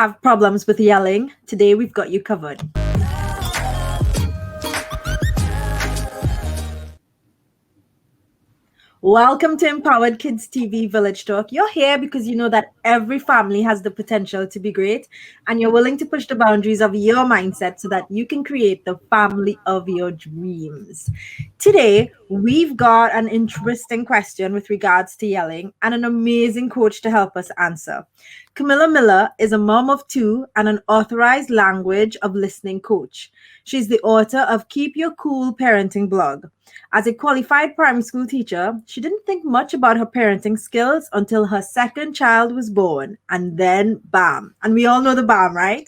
have problems with yelling, today we've got you covered. Welcome to Empowered Kids TV Village Talk. You're here because you know that every family has the potential to be great, and you're willing to push the boundaries of your mindset so that you can create the family of your dreams. Today, we've got an interesting question with regards to yelling and an amazing coach to help us answer. Camilla Miller is a mom of two and an authorized language of listening coach. She's the author of Keep Your Cool Parenting blog. As a qualified primary school teacher, she didn't think much about her parenting skills until her second child was born. And then, bam. And we all know the bam, right?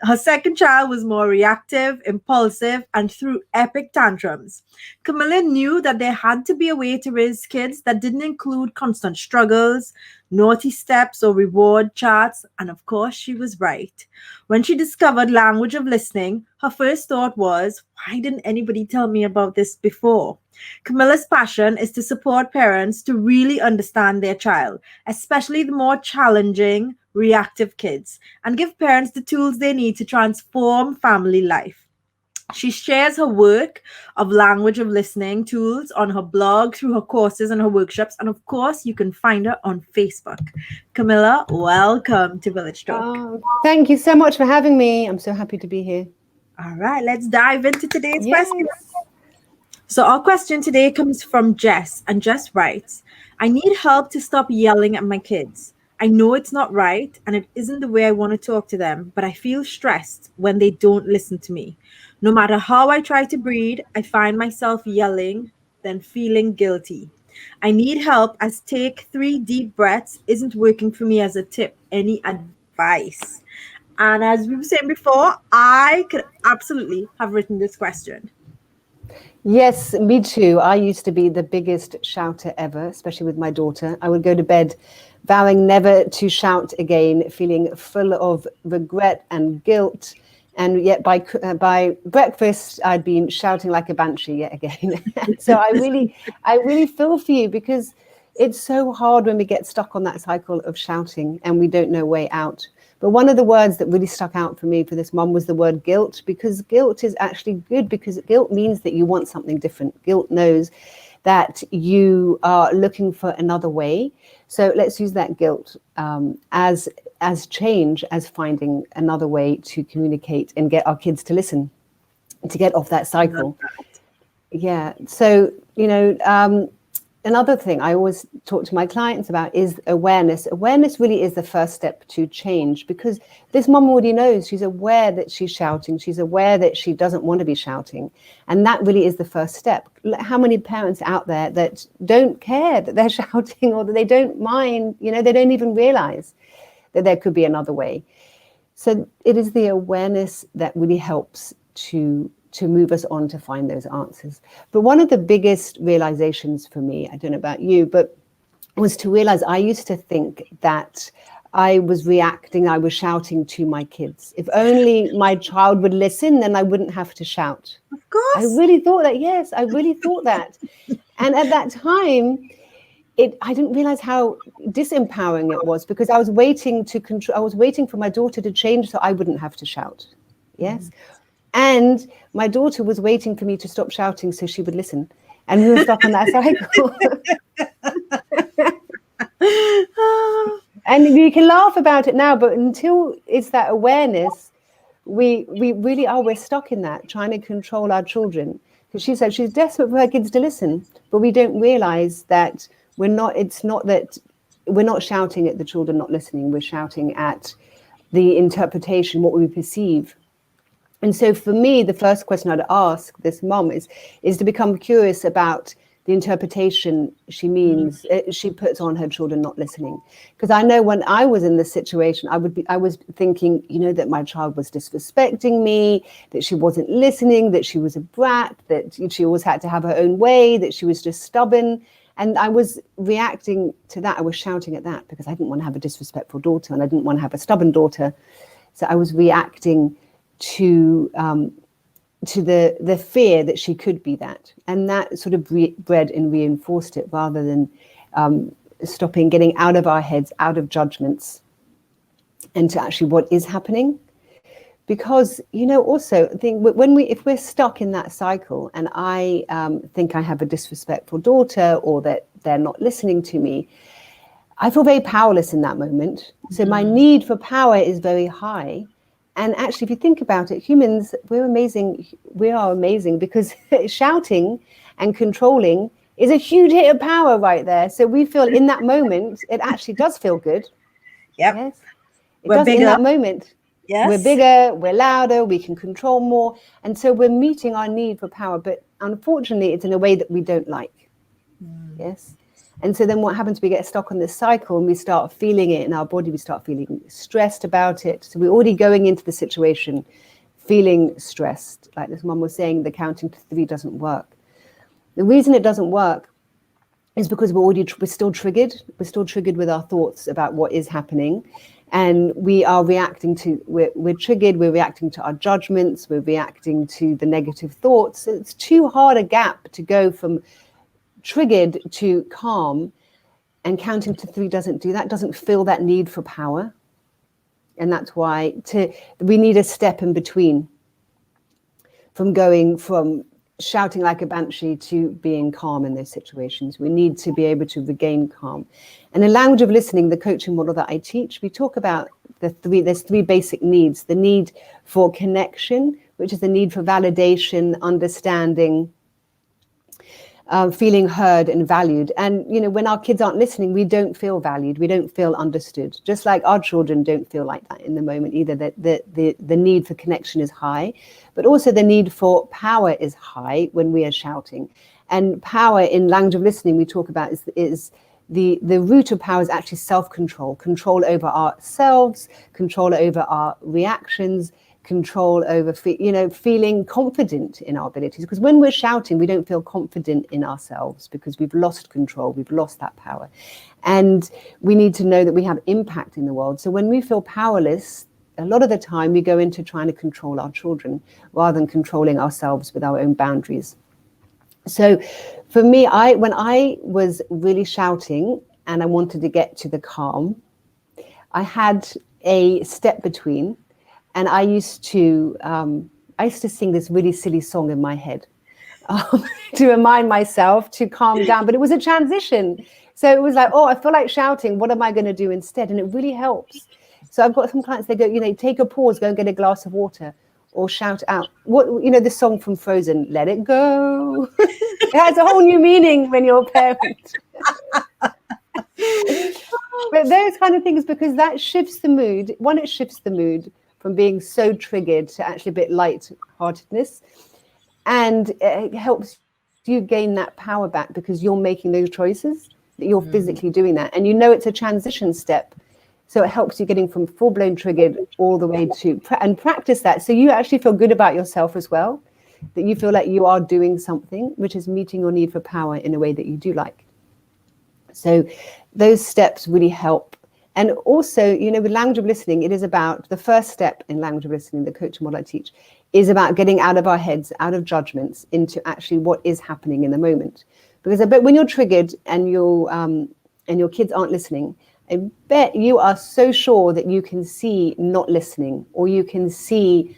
Her second child was more reactive, impulsive, and threw epic tantrums. Camilla knew that there had to be a way to raise kids that didn't include constant struggles, naughty steps, or reward charts, and of course, she was right. When she discovered language of listening, her first thought was, why didn't anybody tell me about this before? Camilla's passion is to support parents to really understand their child, especially the more challenging, reactive kids, and give parents the tools they need to transform family life. She shares her work of language of listening tools on her blog, through her courses and her workshops. And of course, you can find her on Facebook. Camilla, welcome to Village Talk. Thank you so much for having me. I'm so happy to be here. All right, let's dive into today's question. So our question today comes from Jess, and Jess writes, I need help to stop yelling at my kids. I know it's not right and it isn't the way I want to talk to them, but I feel stressed when they don't listen to me. No matter how I try to breathe, I find myself yelling, then feeling guilty. I need help as take 3 deep breaths isn't working for me as a tip. Any advice? And as we were saying before, I could absolutely have written this question. Yes, me too. I used to be the biggest shouter ever, especially with my daughter. I would go to bed vowing never to shout again, feeling full of regret and guilt. And yet by breakfast, I'd been shouting like a banshee yet again. So I really feel for you, because it's so hard when we get stuck on that cycle of shouting and we don't know way out. But one of the words that really stuck out for me for this mom was the word guilt, because guilt is actually good, because guilt means that you want something different. Guilt knows that you are looking for another way. So let's use that guilt as change, as finding another way to communicate and get our kids to listen, to get off that cycle. Yeah. So, another thing I always talk to my clients about is awareness. Awareness really is the first step to change, because this mom already knows. She's aware that she's shouting. She's aware that she doesn't want to be shouting. And that really is the first step. How many parents out there that don't care that they're shouting, or that they don't mind, they don't even realize that there could be another way. So it is the awareness that really helps to move us on to find those answers. But one of the biggest realizations for me, I don't know about you, but was to realize I used to think that I was reacting, I was shouting to my kids. If only my child would listen, then I wouldn't have to shout. Of course. I really thought that, yes, I really thought that. And at that time, I didn't realize how disempowering it was, because I was waiting for my daughter to change so I wouldn't have to shout. Yes. And my daughter was waiting for me to stop shouting so she would listen. And we were stuck on that cycle. And you can laugh about it now, but until it's that awareness, we're stuck in that, trying to control our children. Because she said she's desperate for her kids to listen, but we don't realize that we're not shouting at the children not listening. We're shouting at the interpretation, what we perceive. And so for me, the first question I'd ask this mom is to become curious about the interpretation she puts on her children not listening. Because I know when I was in this situation, I was thinking, that my child was disrespecting me, that she wasn't listening, that she was a brat, that she always had to have her own way, that she was just stubborn. And I was reacting to that. I was shouting at that because I didn't want to have a disrespectful daughter and I didn't want to have a stubborn daughter. So I was reacting to the fear that she could be that, and that sort of bred and reinforced it, rather than getting out of our heads, out of judgments. and to actually what is happening. Because, also think if we're stuck in that cycle, and I think I have a disrespectful daughter, or that they're not listening to me, I feel very powerless in that moment. So my need for power is very high. And actually, if you think about it, humans, we're amazing. We are amazing because shouting and controlling is a huge hit of power right there. So we feel in that moment, it actually does feel good. Yep. Yes, it We're does bigger. in that moment. Yes. We're bigger, we're louder, we can control more. And so we're meeting our need for power. But unfortunately, it's in a way that we don't like. Yes. And so then what happens, we get stuck on this cycle and we start feeling it in our body. We start feeling stressed about it. So we're already going into the situation feeling stressed. Like this mum was saying, the counting to 3 doesn't work. The reason it doesn't work is because we're still triggered. We're still triggered with our thoughts about what is happening. And we are reacting to, we're triggered, we're reacting to our judgments, we're reacting to the negative thoughts. It's too hard a gap to go from triggered to calm, and counting to 3 doesn't do that, doesn't feel that need for power. And that's why we need a step in between, from going from shouting like a banshee to being calm in those situations. We need to be able to regain calm. And in language of listening, the coaching model that I teach, we talk about there's 3 basic needs. The need for connection, which is the need for validation, understanding, feeling heard and valued. And when our kids aren't listening, we don't feel valued, we don't feel understood, just like our children don't feel like that in the moment either. That the need for connection is high, but also the need for power is high when we are shouting. And power in language of listening, we talk about is the root of power is actually self-control, control over ourselves, control over our reactions, control over feeling confident in our abilities. Because when we're shouting, we don't feel confident in ourselves because we've lost control, we've lost that power. And we need to know that we have impact in the world. So when we feel powerless, a lot of the time we go into trying to control our children rather than controlling ourselves with our own boundaries. So for me, when I was really shouting and I wanted to get to the calm, I had a step between. And I used to sing this really silly song in my head to remind myself to calm down. But it was a transition. So it was like, oh, I feel like shouting. What am I going to do instead? And it really helps. So I've got some clients, they go, take a pause, go and get a glass of water, or shout out. The song from Frozen, Let It Go. It has a whole new meaning when you're a parent. But those kind of things, because that shifts the mood. One, it shifts the mood from being so triggered to actually a bit light-heartedness, and it helps you gain that power back because you're making those choices, that you're physically doing that, and it's a transition step. So it helps you getting from full-blown triggered all the way to and practice that, so you actually feel good about yourself as well, that you feel like you are doing something which is meeting your need for power in a way that you do like. So those steps really help. And also, with language of listening, it is about the first step in language of listening, the coaching model I teach, is about getting out of our heads, out of judgments, into actually what is happening in the moment. Because I bet when you're triggered and your kids aren't listening, I bet you are so sure that you can see not listening, or you can see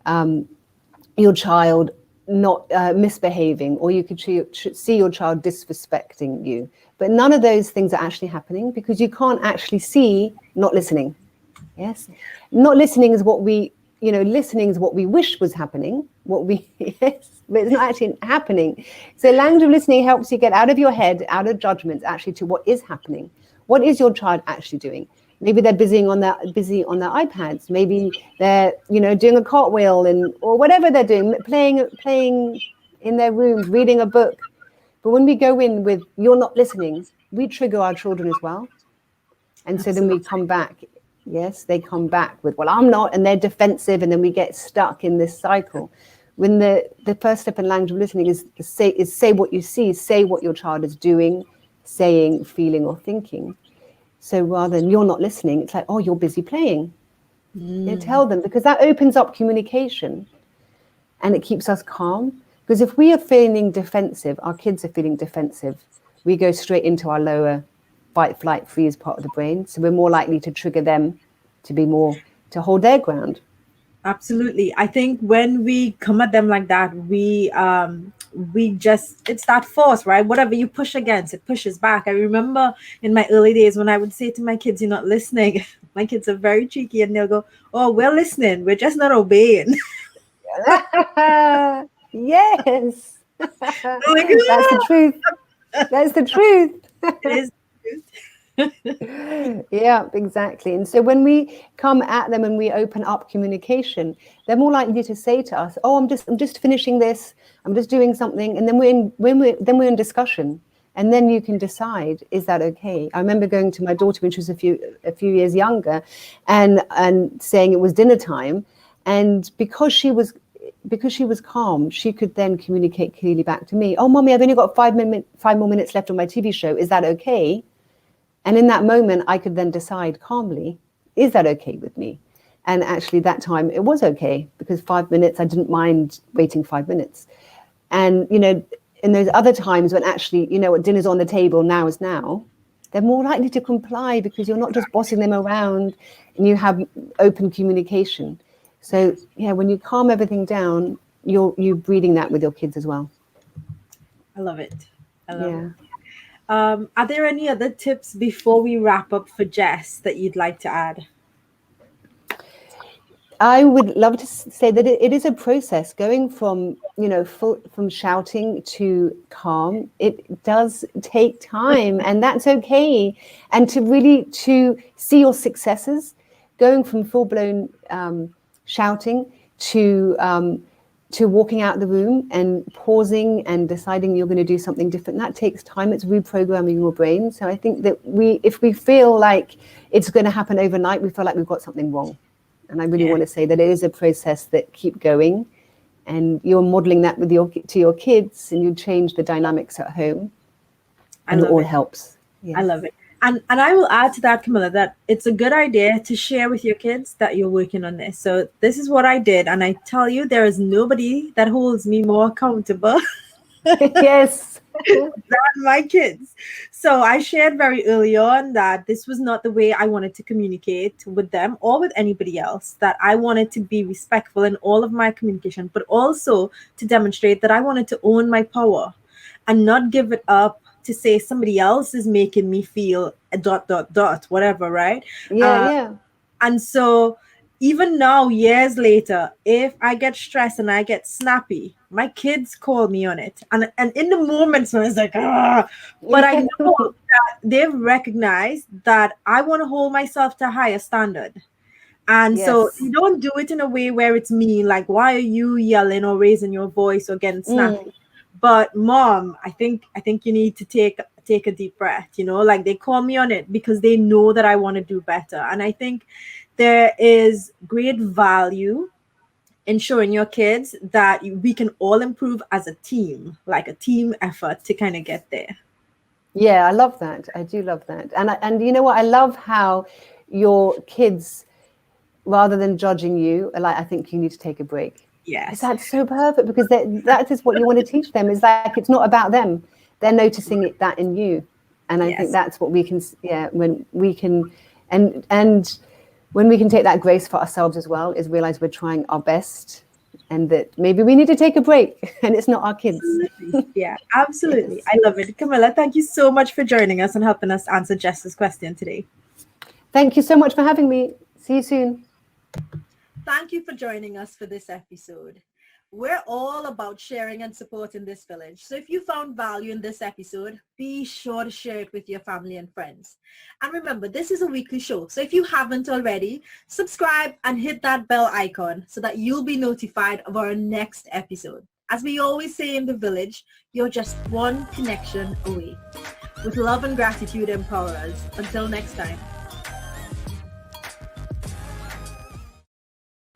your child not misbehaving, or you could see your child disrespecting you. But none of those things are actually happening because you can't actually see not listening. Yes, not listening is what we, listening is what we wish was happening. Yes, but it's not actually happening. So language of listening helps you get out of your head, out of judgments, actually to what is happening. What is your child actually doing? Maybe they're busy on their iPads. Maybe they're, doing a cartwheel or whatever they're doing, playing in their rooms, reading a book. But when we go in with "you're not listening," we trigger our children as well. And so then we come back. Yes, they come back with, "Well, I'm not," and they're defensive, and then we get stuck in this cycle. When the first step in language of listening is say what you see, say what your child is doing, saying, feeling, or thinking. So rather than "you're not listening," it's like, "Oh, you're busy playing." Tell them, because that opens up communication and it keeps us calm. Because if we are feeling defensive, our kids are feeling defensive, we go straight into our lower fight, flight, freeze part of the brain. So we're more likely to trigger them to hold their ground. Absolutely. I think when we come at them like that, we just, it's that force, right? Whatever you push against, it pushes back. I remember in my early days when I would say to my kids, "You're not listening." My kids are very cheeky and they'll go, "Oh, we're listening. We're just not obeying." Yes. I'm like, That's the truth. That's the truth. it is. Yeah, exactly. And so when we come at them and we open up communication, they're more likely to say to us, "Oh, I'm just finishing this. I'm just doing something." And then we're in discussion. And then you can decide, is that okay? I remember going to my daughter when she was a few years younger, and saying it was dinner time, and because she was calm, she could then communicate clearly back to me. "Oh, mommy, I've only got 5 more minutes left on my TV show. Is that okay?" And in that moment, I could then decide calmly, is that okay with me? And actually that time it was okay, because 5 minutes, I didn't mind waiting 5 minutes. And, in those other times when actually, what dinner's on the table, now is now, they're more likely to comply because you're not just bossing them around and you have open communication. So yeah, when you calm everything down, you're breeding that with your kids as well. I love it. I love it. Yeah. Are there any other tips before we wrap up for Jess that you'd like to add? I would love to say that it is a process going from, from shouting to calm. It does take time, and that's okay. And to see your successes, going from full blown shouting to walking out the room and pausing and deciding you're going to do something different. That takes time. It's reprogramming your brain. So I think that if we feel like it's going to happen overnight, we feel like we've got something wrong. And I really want to say that it is a process that keep going, and you're modeling that to your kids, and you change the dynamics at home, and it all helps. Yes. I love it. And I will add to that, Camilla, that it's a good idea to share with your kids that you're working on this. So this is what I did. And I tell you, there is nobody that holds me more accountable. Yes. than my kids. So I shared very early on that this was not the way I wanted to communicate with them or with anybody else, that I wanted to be respectful in all of my communication, but also to demonstrate that I wanted to own my power and not give it up to say somebody else is making me feel a ... whatever, right? Yeah. And so even now, years later, if I get stressed and I get snappy, my kids call me on it. And in the moment, so it's like, ah, but I know that they've recognized that I want to hold myself to a higher standard. And so you don't do it in a way where it's mean, like, why are you yelling or raising your voice or getting snappy? But mom, I think you need to take a deep breath, like they call me on it because they know that I want to do better. And I think there is great value in showing your kids that we can all improve as a team, like a team effort to kind of get there. Yeah, I love that. I do love that. And you know what? I love how your kids, rather than judging you, like, I think you need to take a break. Yes. That's so perfect, because that is what you want to teach them, is like, it's not about them. They're noticing that in you. And I think that's what we can, when we can, and when we can take that grace for ourselves as well, is realize we're trying our best and that maybe we need to take a break and it's not our kids. Absolutely. Yeah, absolutely. Yes. I love it. Camilla, thank you so much for joining us and helping us answer Jess's question today. Thank you so much for having me. See you soon. Thank you for joining us for this episode. We're all about sharing and supporting this village. So if you found value in this episode, be sure to share it with your family and friends. And remember, this is a weekly show. So if you haven't already, subscribe and hit that bell icon so that you'll be notified of our next episode. As we always say in the village, you're just one connection away. With love and gratitude, empower us. Until next time.